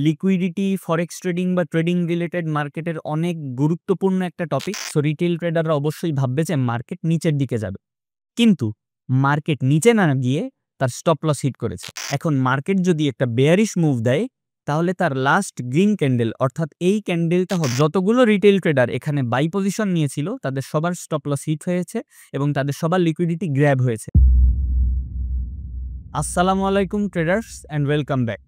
Liquidity, forex trading বা trading related মার্কেটের অনেক গুরুত্বপূর্ণ একটা টপিক। সো রিটেল ট্রেডাররা অবশ্যই ভাববে যে মার্কেট নিচের দিকে যাবে। কিন্তু মার্কেট নিচে না গিয়ে তার স্টপ লস হিট করেছে। এখন মার্কেট যদি একটা বেয়ারিশ মুভ দেয়, তাহলে তার লাস্ট গ্রিন ক্যান্ডেল অর্থাৎ এই ক্যান্ডেলটা যতগুলো রিটেল ট্রেডার এখানে বাই পজিশন নিয়েছিল তাদের সবার স্টপ লস হিট হয়েছে এবং তাদের সবার লিকুইডিটি গ্র্যাব হয়েছে। আসসালামু আলাইকুম ট্রেডার্স অ্যান্ড ওয়েলকাম ব্যাক।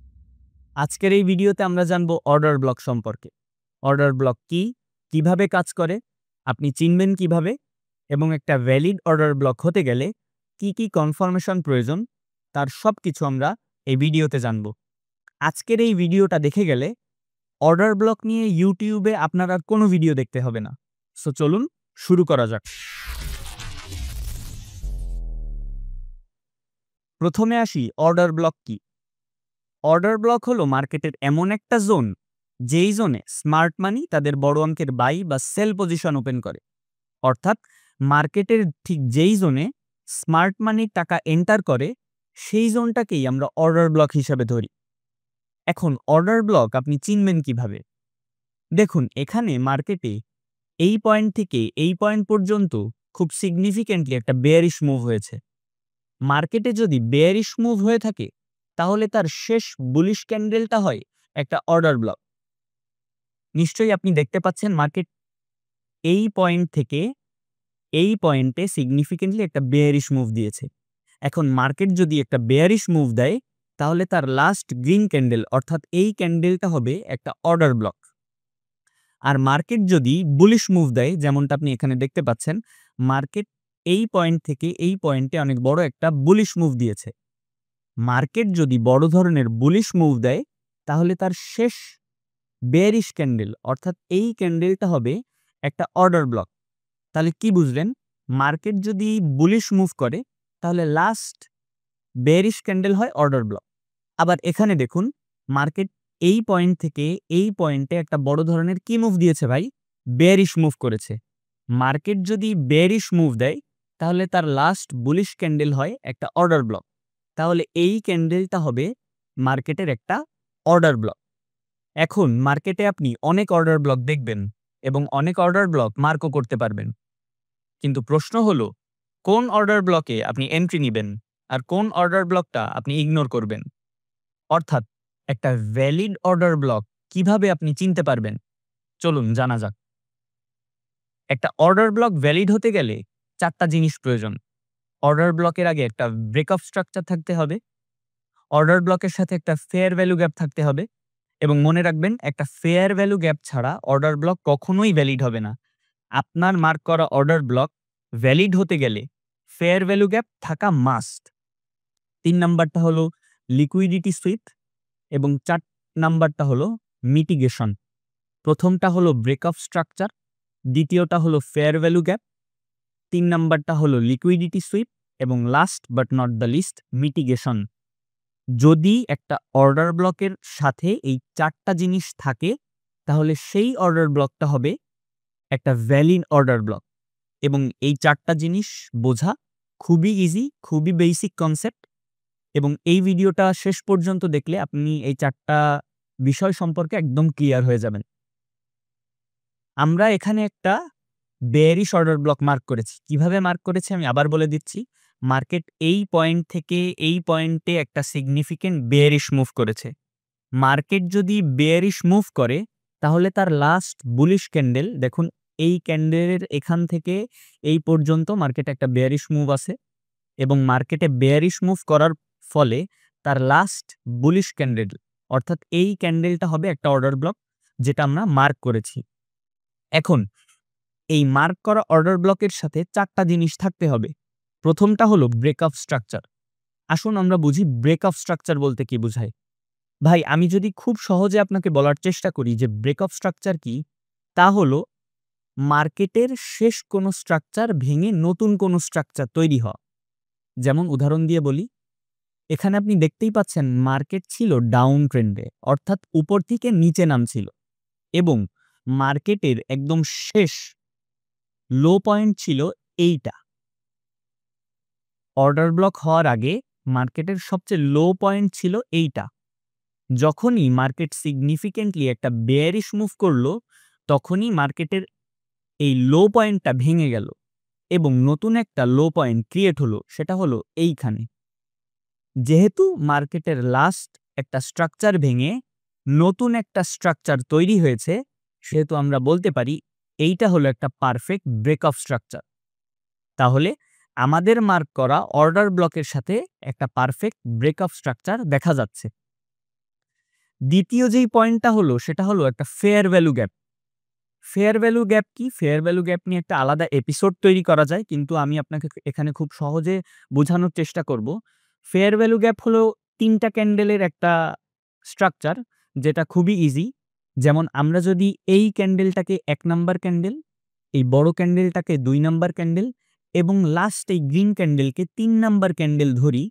আজকের এই ভিডিওতে আমরা জানবো অর্ডার ব্লক সম্পর্কে। অর্ডার ব্লক কি, কিভাবে কাজ করে, আপনি চিনবেন কিভাবে, এবং একটা ভ্যালিড অর্ডার ব্লক হতে গেলে কি কি কনফার্মেশন প্রয়োজন, তার সব কিছু আমরা এই ভিডিওতে জানব। আজকের এই ভিডিওটা দেখে গেলে অর্ডার ব্লক নিয়ে ইউটিউবে আপনার আর কোনো ভিডিও দেখতে হবে না। সো চলুন শুরু করা যাক। প্রথমে আসি অর্ডার ব্লক কি। অর্ডার ব্লক হলো মার্কেটের এমন একটা জোন যেই জোনে স্মার্ট মানি তাদের বড় অঙ্কের বাই বা সেল পজিশন ওপেন করে। অর্থাৎ মার্কেটের ঠিক যেই জোনে স্মার্ট মানির টাকা এন্টার করে সেই জোনটাকেই আমরা অর্ডার ব্লক হিসাবে ধরি। এখন অর্ডার ব্লক আপনি চিনবেন কিভাবে? দেখুন, এখানে মার্কেটে এই পয়েন্ট থেকে এই পয়েন্ট পর্যন্ত খুব সিগনিফিক্যান্টলি একটা বেয়ারিশ মুভ হয়েছে। মার্কেটে যদি বেয়ারিশ মুভ হয়ে থাকে তাহলে তার শেষ বুলিশ ক্যান্ডেলটা হয় একটা অর্ডার ব্লক। নিশ্চয়ই আপনি দেখতে পাচ্ছেন মার্কেট এই পয়েন্ট থেকে এই পয়েন্টে সিগনিফিক্যান্টলি একটা বেয়ারিশ মুভ দিয়েছে। এখন মার্কেট যদি একটা বেয়ারিশ মুভ দেয় তাহলে তার লাস্ট গ্রিন ক্যান্ডেল অর্থাৎ এই ক্যান্ডেলটা হবে একটা অর্ডার ব্লক। আর মার্কেট যদি বুলিশ মুভ দেয়, যেমনটা আপনি এখানে দেখতে পাচ্ছেন, মার্কেট এই পয়েন্ট থেকে এই পয়েন্টে অনেক বড় একটা বুলিশ মুভ দিয়েছে। মার্কেট যদি বড় ধরনের বুলিশ মুভ দেয় তাহলে তার শেষ বেয়ারিশ ক্যান্ডেল অর্থাৎ এই ক্যান্ডেলটা হবে একটা অর্ডার ব্লক। তাহলে কি বুঝলেন? মার্কেট যদি বুলিশ মুভ করে তাহলে লাস্ট বেয়ারিশ ক্যান্ডেল হয় অর্ডার ব্লক। আবার এখানে দেখুন, মার্কেট এই পয়েন্ট থেকে এই পয়েন্টে একটা বড় ধরনের কি মুভ দিয়েছে ভাই? বেয়ারিশ মুভ করেছে। মার্কেট যদি বেয়ারিশ মুভ দেয় তাহলে তার লাস্ট বুলিশ ক্যান্ডেল হয় একটা অর্ডার ব্লক। তাহলে এই ক্যান্ডেলটা হবে মার্কেটের একটা অর্ডার ব্লক। এখন মার্কেটে আপনি অনেক অর্ডার ব্লক দেখবেন এবং অনেক অর্ডার ব্লক মার্কও করতে পারবেন। কিন্তু প্রশ্ন হলো, কোন অর্ডার ব্লকে আপনি এন্ট্রি নিবেন আর কোন অর্ডার ব্লকটা আপনি ইগনোর করবেন? অর্থাৎ একটা ভ্যালিড অর্ডার ব্লক কিভাবে আপনি চিনতে পারবেন? চলুন জানা যাক। একটা অর্ডার ব্লক ভ্যালিড হতে গেলে 4টা জিনিস প্রয়োজন। অর্ডার ব্লকের আগে একটা ব্রেকআপ স্ট্রাকচার থাকতে হবে, অর্ডার ব্লকের সাথে একটা ফেয়ার ভ্যালু গ্যাপ থাকতে হবে, এবং মনে রাখবেন একটা ফেয়ার ভ্যালু গ্যাপ ছাড়া অর্ডার ব্লক কখনোই ভ্যালিড হবে না। আপনার মার্ক করা অর্ডার ব্লক ভ্যালিড হতে গেলে ফেয়ার ভ্যালু গ্যাপ থাকা মাস্ট। 3 নাম্বারটা হলো লিকুইডিটি সুইপ এবং 4 নাম্বারটা হলো মিটিগেশন। প্রথমটা হলো ব্রেকআপ স্ট্রাকচার, দ্বিতীয়টা হলো ফেয়ার ভ্যালু গ্যাপ, 3 নাম্বারটা হলো লিকুইডিটি সুইপ এবং last but not the least mitigation. যদি একটা অর্ডার ব্লকের সাথে এই 4টা জিনিস থাকে তাহলে সেই অর্ডার ব্লকটা হবে একটা ভ্যালিড অর্ডার ব্লক। এবং এই 4টা জিনিস বোঝা খুবই ইজি, খুবই বেসিক কনসেপ্ট, এবং এই ভিডিওটা শেষ পর্যন্ত দেখলে আপনি এই 4টা বিষয় সম্পর্কে একদম ক্লিয়ার হয়ে যাবেন। আমরা এখানে একটা বেয়ারিশ অর্ডার ব্লক মার্ক করেছি। কিভাবে মার্ক করেছি আমি আবার বলে দিচ্ছি। মার্কেট এই পয়েন্ট থেকে এই পয়েন্টে একটা সিগনিফিক্যান্ট বেয়ারিশ মুভ করেছে। মার্কেট যদি বেয়ারিশ মুভ করে তাহলে তার লাস্ট বুলিশ ক্যান্ডেল দেখুন, এই ক্যান্ডেলের এখান থেকে এই পর্যন্ত মার্কেটে একটা বেয়ারিশ মুভ আছে, এবং মার্কেটে বেয়ারিশ মুভ করার ফলে তার লাস্ট বুলিশ ক্যান্ডেল অর্থাৎ এই ক্যান্ডেলটা হবে একটা অর্ডার ব্লক, যেটা আমরা মার্ক করেছি। এখন এই মার্ক করা অর্ডার ব্লকের সাথে 4টা জিনিস থাকতে হবে। প্রথমটা হলো ব্রেকআপ স্ট্রাকচার। আসুন আমরা বুঝি ব্রেকআপ স্ট্রাকচার বলতে কি বোঝায়। ভাই, আমি যদি খুব সহজে আপনাকে বলার চেষ্টা করি যে ব্রেকআপ স্ট্রাকচার কি, তা হলো মার্কেটের শেষ কোনো স্ট্রাকচার ভেঙে নতুন কোনো স্ট্রাকচার তৈরি হওয়া। যেমন উদাহরণ দিয়ে বলি, এখানে আপনি দেখতেই পাচ্ছেন মার্কেট ছিল ডাউন ট্রেন্ডে, অর্থাৎ উপর থেকে নিচে নামছিল, এবং মার্কেটের একদম শেষ লো পয়েন্ট ছিল এইটা। অর্ডার ব্লক হওয়ার আগে মার্কেটের সবচেয়ে লো পয়েন্ট ছিল এইটা, যখনই মার্কেট সিগনিফিকেন্টলি একটা বেয়ারিশ মুভ করলো, তখনই মার্কেটের এই লো পয়েন্টটা ভেঙে গেল এবং নতুন একটা লো পয়েন্ট ক্রিয়েট হলো, সেটা হলো এইখানে। যেহেতু মার্কেটের লাস্ট একটা স্ট্রাকচার ভেঙে নতুন একটা স্ট্রাকচার তৈরি হয়েছে, সেহেতু আমরা বলতে পারি এইটা হলো একটা পারফেক্ট ব্রেকঅফ স্ট্রাকচার। তাহলে আমাদের মার্ক করা অর্ডার ব্লকের সাথে একটা পারফেক্ট ব্রেকঅফ স্ট্রাকচার দেখা যাচ্ছে। দ্বিতীয় যেই পয়েন্টটা হলো সেটা হলো একটা fair value gap. Fair value gap কি? ফেয়ার ভ্যালু গ্যাপ নিয়ে একটা আলাদা এপিসোড তৈরি করা যায়, কিন্তু আমি আপনাকে এখানে খুব সহজে বোঝানোর চেষ্টা করব। ফেয়ার ভ্যালু গ্যাপ হলো ৩টা ক্যান্ডেলের একটা স্ট্রাকচার, যেটা খুবই ইজি। যেমন আমরা যদি এই ক্যান্ডেলটাকে ১ নাম্বার ক্যান্ডেল, এই বড় ক্যান্ডেলটাকে ২ নাম্বার ক্যান্ডেল এবং লাস্ট এই গ্রিন ক্যান্ডেলকে ৩ নাম্বার ক্যান্ডেল ধরি,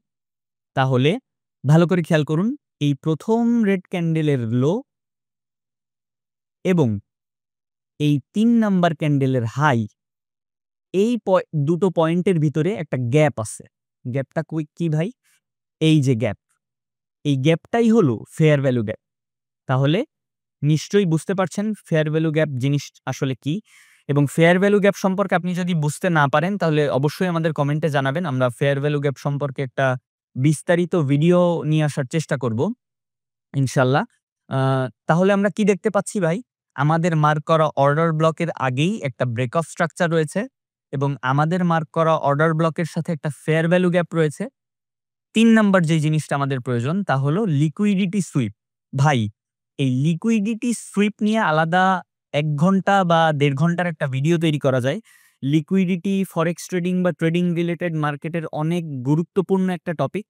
তাহলে ভালো করে খেয়াল করুন, এই প্রথম রেড ক্যান্ডেলের লো এবং এই ৩ নাম্বার ক্যান্ডেলের হাই, এই দুটো পয়েন্টের ভিতরে একটা গ্যাপ আছে। গ্যাপটা কি ভাই? এই যে গ্যাপ, এই গ্যাপটাই হলো ফেয়ার ভ্যালু গ্যাপ। তাহলে নিশ্চয়ই বুঝতে পারছেন ফেয়ার ভ্যালু গ্যাপ জিনিস আসলে কি, এবং ফেয়ার ভ্যালু গ্যাপ সম্পর্কে আপনি যদি বুঝতে না পারেন তাহলে অবশ্যই আমাদের কমেন্টে জানাবেন। আমরা ফেয়ার ভ্যালু গ্যাপ সম্পর্কে একটা বিস্তারিত ভিডিও নিয়ে আসার চেষ্টা করব ইনশাল্লাহ। তাহলে আমরা কি দেখতে পাচ্ছি ভাই? আমাদের মার্ক করা অর্ডার ব্লকের আগেই একটা ব্রেকঅফ স্ট্রাকচার রয়েছে এবং আমাদের মার্ক করা অর্ডার ব্লকের সাথে একটা ফেয়ার ভ্যালু গ্যাপ রয়েছে। ৩ নাম্বার যে জিনিসটা আমাদের প্রয়োজন তা হলো লিকুইডিটি সুইপ। ভাই, এই লিকুইডিটি সুইপ নিয়ে আলাদা ১ ঘন্টা বা ১.৫ ঘন্টার একটা ভিডিও তৈরি করা যায়। লিকুইডিটি ফরেক্স ট্রেডিং বা ট্রেডিং রিলেটেড মার্কেটের অনেক গুরুত্বপূর্ণ একটা টপিক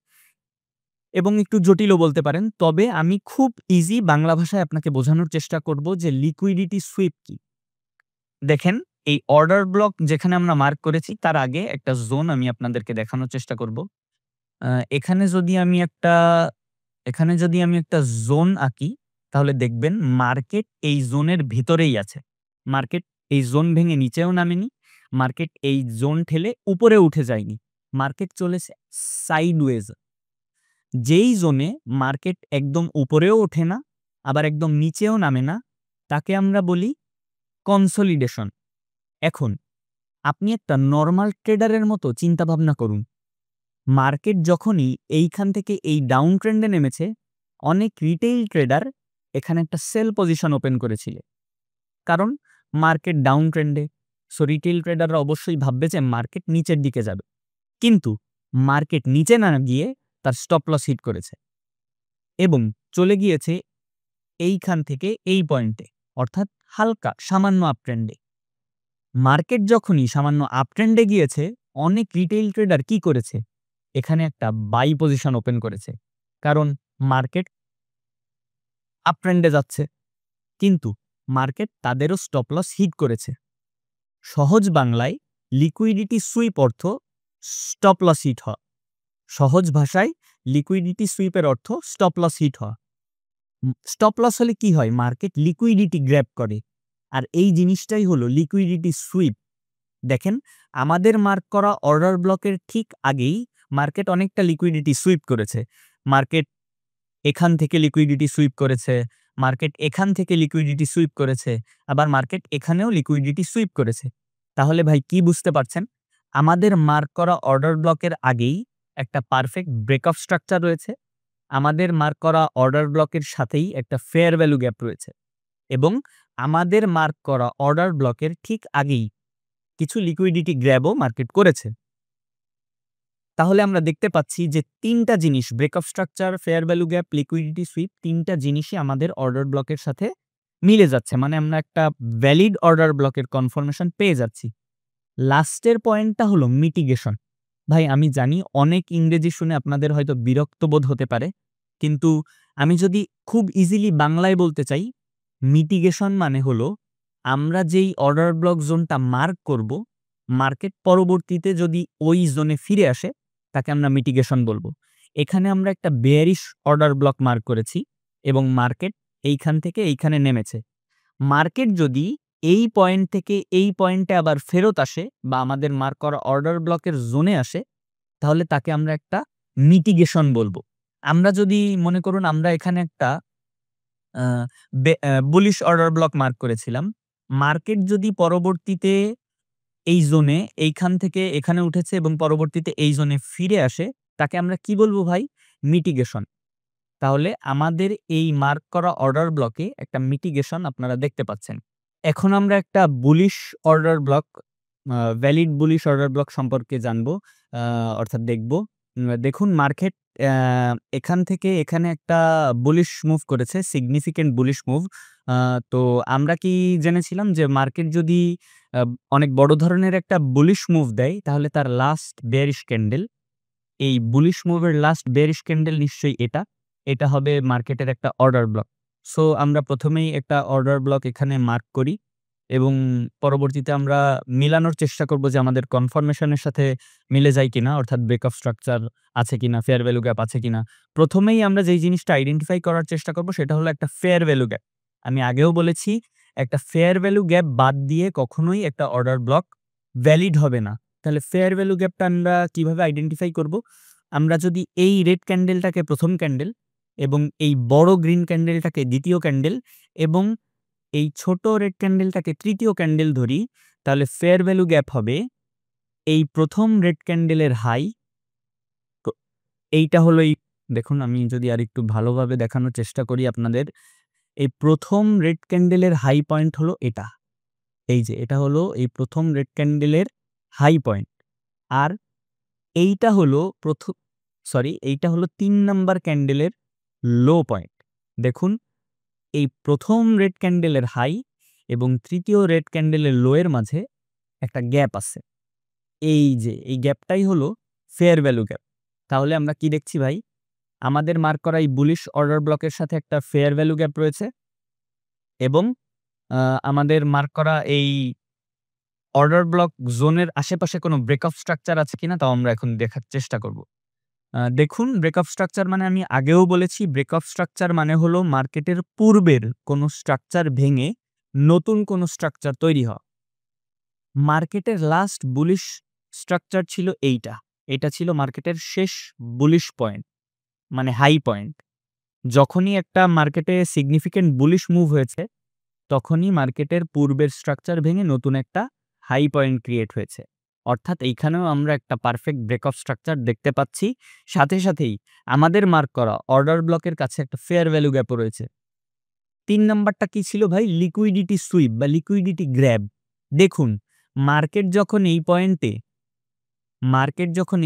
এবং একটু জটিলও বলতে পারেন। তবে আমি খুব ইজি বাংলা ভাষায় আপনাকে বোঝানোর চেষ্টা করব যে লিকুইডিটি সুইপ কি। দেখেন, এই অর্ডার ব্লক যেখানে আমরা মার্ক করেছি তার আগে একটা জোন আমি আপনাদেরকে দেখানোর চেষ্টা করব। আ এখানে যদি আমি একটা এখানে যদি আমি একটা জোন আঁকি, তাহলে দেখবেন মার্কেট এই জোনের ভিতরেই আছে। মার্কেট এই জোন ভেঙে নিচেও নামেনি। মার্কেট এই জোন ঠেলে উপরে উঠে যায়নি। মার্কেট চলেছে সাইডওয়েজ। যেই জোনে মার্কেট একদম উপরেও ওঠে না, আবার একদম নিচেও নামে না, তাকে আমরা বলি কনসলিডেশন। এখন আপনি একটা নরমাল ট্রেডারের মতো চিন্তাভাবনা করুন। মার্কেট যখনই এইখান থেকে এই ডাউন ট্রেন্ডে নেমেছে, অনেক রিটেইল ট্রেডার এখানে একটা সেল পজিশন ওপেন করেছিল। কারণ মার্কেট ডাউন ট্রেন্ডে, সো রিটেইল ট্রেডাররা অবশ্যই ভাববে যে মার্কেট নিচের দিকে যাবে। কিন্তু মার্কেট নিচে না গিয়ে তার স্টপ লস হিট করেছে এবং চলে গিয়েছে এইখান থেকে এই পয়েন্টে, অর্থাৎ হালকা সামান্য আপ ট্রেন্ডে। মার্কেট যখনই সামান্য আপ ট্রেন্ডে গিয়েছে, অনেক রিটেইল ট্রেডার কি করেছে? এখানে একটা বাই পজিশন ওপেন করেছে। কারণ মার্কেট আপ ট্রেন্ডে যাচ্ছে, কিন্তু মার্কেট তাদেরও স্টপ লস হিট করেছে। সহজ বাংলায় লিকুইডিটি সুইপ অর্থ স্টপ লস হিট হওয়া। সহজ ভাষায় লিকুইডিটি সুইপের অর্থ স্টপ লস হিট হওয়া। স্টপ লস হলে কি হয়? মার্কেট লিকুইডিটি গ্র্যাব করে, আর এই জিনিসটাই হলো লিকুইডিটি সুইপ। দেখেন, আমাদের মার্ক করা অর্ডার ব্লকের ঠিক আগেই মার্কেট অনেকটা লিকুইডিটি সুইপ করেছে। মার্কেট এখান থেকে লিকুইডিটি সুইপ করেছে, মার্কেট এখান থেকে লিকুইডিটি সুইপ করেছে, আবার মার্কেট এখানেও লিকুইডিটি সুইপ করেছে। তাহলে ভাই কি বুঝতে পারছেন? আমাদের মার্ক করা অর্ডার ব্লকের আগেই একটা পারফেক্ট ব্রেকঅফ স্ট্রাকচার রয়েছে। আমাদের মার্ক করা অর্ডার ব্লকের সাথেই একটা ফেয়ার ভ্যালু গ্যাপ রয়েছে এবং আমাদের মার্ক করা অর্ডার ব্লকের ঠিক আগেই কিছু লিকুইডিটি গ্র্যাবও মার্কেট করেছে। তাহলে আমরা দেখতে পাচ্ছি যে ৩টা জিনিস, break of structure, fair value gap, liquidity sweep, ৩টা জিনিসই আমাদের অর্ডার ব্লকের সাথে মিলে যাচ্ছে। মানে আমরা একটা ভ্যালিড অর্ডার ব্লকের কনফার্মেশন পেয়ে যাচ্ছি। লাস্টের পয়েন্টটা হলো মিটিগেশন। ভাই, আমি জানি অনেক ইংরেজি শুনে আপনাদের হয়তো বিরক্ত বোধ হতে পারে, কিন্তু আমি যদি খুব ইজিলি বাংলায় বলতে চাই, মিটিগেশন মানে হলো আমরা যেই অর্ডার ব্লক জোনটা মার্ক করব, মার্কেট পরবর্তীতে যদি ওই জোনে ফিরে আসে, তাকে আমরা মিটিগেশন বলবো। এখানে আমরা একটা বেয়ারিশ অর্ডার ব্লক মার্ক করেছি এবং মার্কেট এইখান থেকে এইখানে নেমেছে। মার্কেট যদি এই পয়েন্ট থেকে এই পয়েন্টে আবার ফেরত আসে বা আমাদের মার্ক করা অর্ডার ব্লকের জোনে আসে, তাহলে তাকে আমরা একটা মিটিগেশন বলবো। আমরা যদি মনে করুন আমরা এখানে একটা আ বুলিশ অর্ডার ব্লক মার্ক করেছিলাম। মার্কেট যদি পরবর্তীতে এই জোনে এইখান থেকে এখানে উঠেছে এবং পরবর্তীতে এই জোনে ফিরে আসে, তাকে আমরা কি বলব ভাই? মিটিগেশন। তাহলে আমাদের এই মার্ক করা অর্ডার ব্লকে একটা মিটিগেশন আপনারা দেখতে পাচ্ছেন। এখন আমরা একটা bullish order block valid bullish order block সম্পর্কে জানবো, আ অর্থাৎ দেখব। দেখুন মার্কেট অ্যা এখান থেকে এখানে একটা বুলিশ মুভ করেছে, সিগনিফিক্যান্ট বুলিশ মুভ। আ তো আমরা কি জেনেছিলাম যে মার্কেট যদি আ অনেক বড় ধরনের একটা বুলিশ মুভ দেয়, তাহলে তার লাস্ট বেয়ারিশ ক্যান্ডেল, এই বুলিশ মুভের লাস্ট বেয়ারিশ ক্যান্ডেল নিশ্চয়ই এটা। এটা হবে মার্কেটের একটা অর্ডার ব্লক। সো আমরা ১ম এই একটা অর্ডার ব্লক এখানে মার্ক করি এবং পরবর্তীতে আমরা মিলানোর চেষ্টা করব যে আমাদের কনফার্মেশন এর সাথে মিলে যায় কিনা, অর্থাৎ ব্রেক অফ স্ট্রাকচার আছে কিনা, ফেয়ার ভ্যালু গ্যাপ আছে কিনা। ১ম এই আমরা যেই জিনিসটা আইডেন্টিফাই করার চেষ্টা করব সেটা হলো একটা ফেয়ার ভ্যালু গ্যাপ। আমি আগেও বলেছি একটা ফেয়ার ভ্যালু গ্যাপ বাদ দিয়ে কখনোই একটা অর্ডার ব্লক ভ্যালিড হবে না। তাহলে ফেয়ার ভ্যালু গ্যাপটা আমরা কিভাবে আইডেন্টিফাই করব? আমরা যদি এই রেড ক্যান্ডেলটাকে ১ম ক্যান্ডেল এবং এই বড় গ্রিন ক্যান্ডেলটাকে ২য় ক্যান্ডেল এবং এই ছোট রেড ক্যান্ডেলটাকে ৩য় ক্যান্ডেল ধরি, তাহলে ফেয়ার ভ্যালু গ্যাপ হবে এই ১ম রেড ক্যান্ডেলের হাই। তো এইটা হলো এই, দেখুন আমি যদি আরেকটু ভালোভাবে দেখানোর চেষ্টা করি আপনাদের। এই ১ম রেড ক্যান্ডেলের হাই পয়েন্ট হলো এটা। এই যে এটা হলো এই ১ম রেড ক্যান্ডেলের হাই পয়েন্ট। আর এইটা হলো এইটা হলো ৩ নাম্বার ক্যান্ডেলের লো পয়েন্ট। দেখুন এই ১ম রেড ক্যান্ডেলের হাই এবং ৩য় রেড ক্যান্ডেলের লো এর মাঝে একটা গ্যাপ আছে। এই যে এই গ্যাপটাই হলো ফেয়ার ভ্যালু গ্যাপ। তাহলে আমরা কি দেখছি ভাই? আমাদের মার্ক করা এই বুলিশ অর্ডার ব্লকের সাথে একটা ফেয়ার ভ্যালু গ্যাপ রয়েছে এবং আ আমাদের মার্ক করা এই অর্ডার ব্লক জোনের আশেপাশে কোনো ব্রেক অফ স্ট্রাকচার আছে কিনা তাও আমরা এখন দেখার চেষ্টা করব। দেখুন ব্রেক অফ স্ট্রাকচার মানে আমি আগেও বলেছি, ব্রেক অফ স্ট্রাকচার মানে হলো মার্কেটের পূর্বের কোনো স্ট্রাকচার ভেঙে নতুন কোনো স্ট্রাকচার তৈরি হওয়া। মার্কেটের লাস্ট বুলিশ স্ট্রাকচার ছিল এইটা। এটা ছিল মার্কেটের শেষ বুলিশ পয়েন্ট, মানে হাই পয়েন্ট। যখনই একটা মার্কেটে সিগনিফিক্যান্ট বুলিশ মুভ হয়েছে, তখনই মার্কেটের পূর্বের স্ট্রাকচার ভেঙে নতুন একটা হাই পয়েন্ট ক্রিয়েট হয়েছে। অর্থাৎ এইখানেও আমরা একটা পারফেক্ট ব্রেক অফ স্ট্রাকচার দেখতে পাচ্ছি। সাথে সাথেই আমাদের মার্ক করা অর্ডার ব্লকের কাছে একটা ফেয়ার ভ্যালু গ্যাপও রয়েছে। ৩ নাম্বারটা কি ছিল ভাই? লিকুইডিটি সুইপ বা লিকুইডিটি গ্র্যাব। দেখুন মার্কেট যখন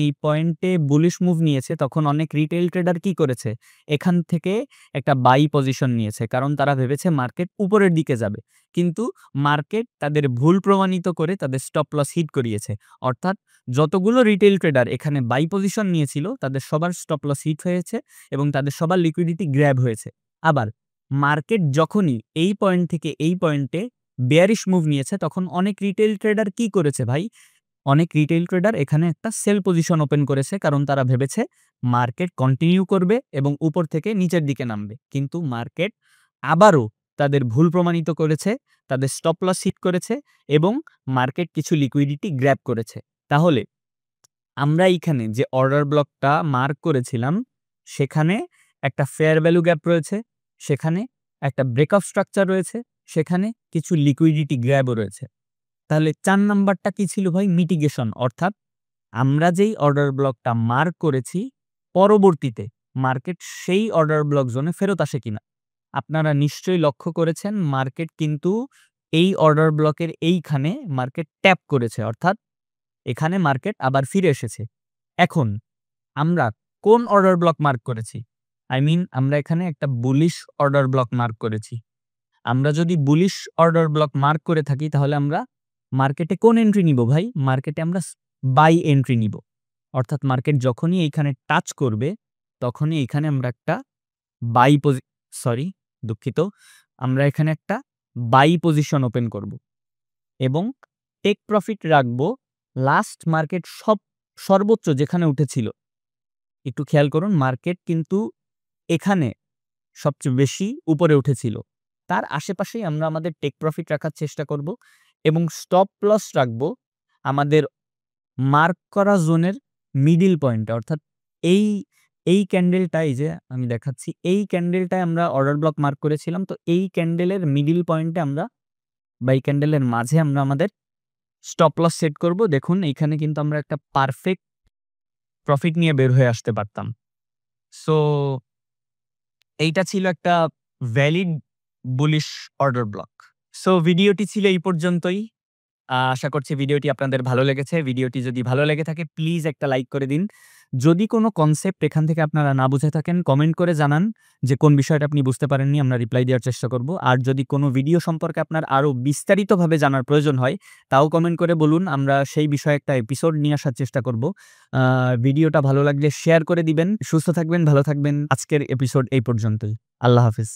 এই পয়েন্টে বুলিশ মুভ নিয়েছে, তখন অনেক রিটেইল ট্রেডার কি করেছে? এখান থেকে একটা বাই পজিশন নিয়েছে। কারণ তারা ভেবেছে মার্কেট উপরের দিকে যাবে। কিন্তু মার্কেট তাদের ভুল প্রমাণিত করে তাদের স্টপ লস হিট করিয়েছে। অর্থাৎ যতগুলো রিটেইল ট্রেডার এখানে বাই পজিশন নিয়েছিল, তাদের সবার স্টপ লস হিট হয়েছে এবং তাদের সবার লিকুইডিটি গ্র্যাব হয়েছে। আবার মার্কেট যখনই এই পয়েন্ট থেকে এই পয়েন্টে বেয়ারিশ মুভ নিয়েছে, তখন অনেক রিটেইল ট্রেডার কি করেছে ভাই? অনেক রিটেইল ট্রেডার এখানে একটা সেল পজিশন ওপেন করেছে, কারণ তারা ভেবেছে মার্কেট কন্টিনিউ করবে এবং উপর থেকে নিচের দিকে নামবে। কিন্তু মার্কেট আবারও তাদের ভুল প্রমাণিত করেছে, তাদের স্টপ লস হিট করেছে এবং মার্কেট কিছু লিকুইডিটি গ্র্যাব করেছে। তাহলে আমরা এইখানে যে অর্ডার ব্লকটা মার্ক করেছিলাম, সেখানে একটা ফেয়ার ভ্যালু গ্যাপ রয়েছে, সেখানে একটা ব্রেক অফ স্ট্রাকচার রয়েছে, সেখানে কিছু লিকুইডিটি গ্র্যাবও রয়েছে। তাহলে ৪ নাম্বারটা কি ছিল ভাই? মিটিগেশন। অর্থাৎ আমরা যেই অর্ডার ব্লকটা মার্ক করেছি, পরবর্তীতে মার্কেট সেই অর্ডার ব্লক জোনে ফেরত আসে কিনা। আপনারা নিশ্চয়ই লক্ষ্য করেছেন মার্কেট কিন্তু এই অর্ডার ব্লকের এইখানে মার্কেট ট্যাপ করেছে। অর্থাৎ এখানে মার্কেট আবার ফিরে এসেছে। এখন আমরা কোন অর্ডার ব্লক মার্ক করেছি? আমরা এখানে একটা বুলিশ অর্ডার ব্লক মার্ক করেছি। আমরা যদি বুলিশ অর্ডার ব্লক মার্ক করে থাকি, তাহলে আমরা মার্কেটে কোন এন্ট্রি নিব ভাই? মার্কেটে আমরা বাই এন্ট্রি নিব। অর্থাৎ মার্কেট যখনই এইখানে টাচ করবে, তখনই এখানে আমরা একটা বাই পজি সরি দুঃখিত। আমরা এখানে একটা বাই পজিশন ওপেন করব এবং টেক প্রফিট রাখবো লাস্ট মার্কেট সর্বোচ্চ যেখানে উঠেছিল। একটু খেয়াল করুন মার্কেট কিন্তু এখানে সবচেয়ে বেশি উপরে উঠেছিল। তার আশেপাশেই আমরা আমাদের টেক প্রফিট রাখার চেষ্টা করব এবং স্টপ লস রাখবো আমাদের মার্ক করা জোনের মিডল পয়েন্টে। অর্থাৎ এই এই ক্যান্ডেলটা এই যে আমি দেখাচ্ছি, এই ক্যান্ডেলটায় আমরা অর্ডার ব্লক মার্ক করেছিলাম। তো এই ক্যান্ডেলের মিডল পয়েন্টে আমরা বা এই ক্যান্ডেলের মাঝে আমরা আমাদের স্টপ লস সেট করব। দেখুন এইখানে কিন্তু আমরা একটা পারফেক্ট প্রফিট নিয়ে বের হয়ে আসতে পারতাম। সো এইটা ছিল একটা valid bullish order block. So ভিডিওটি ছিল এই পর্যন্তই। আশা করছি ভিডিওটি আপনাদের ভালো লেগেছে। ভিডিওটি যদি ভালো লেগে থাকে প্লিজ একটা লাইক করে দিন। যদি কোনো কনসেপ্ট এখান থেকে আপনারা না বুঝে থাকেন কমেন্ট করে জানান যে কোন বিষয়টা আপনি বুঝতে পারেননি, আমরা রিপ্লাই দেওয়ার চেষ্টা করব। আর যদি কোনো ভিডিও সম্পর্কে আপনার আরো বিস্তারিতভাবে জানার প্রয়োজন হয় তাও কমেন্ট করে বলুন। আমরা সেই বিষয়ে একটা এপিসোড নিয়ে আসার চেষ্টা করব। ভিডিওটা ভালো লাগলে শেয়ার করে দিবেন। সুস্থ থাকবেন, ভালো থাকবেন। আজকের এপিসোড এই পর্যন্তই। আল্লাহ হাফেজ।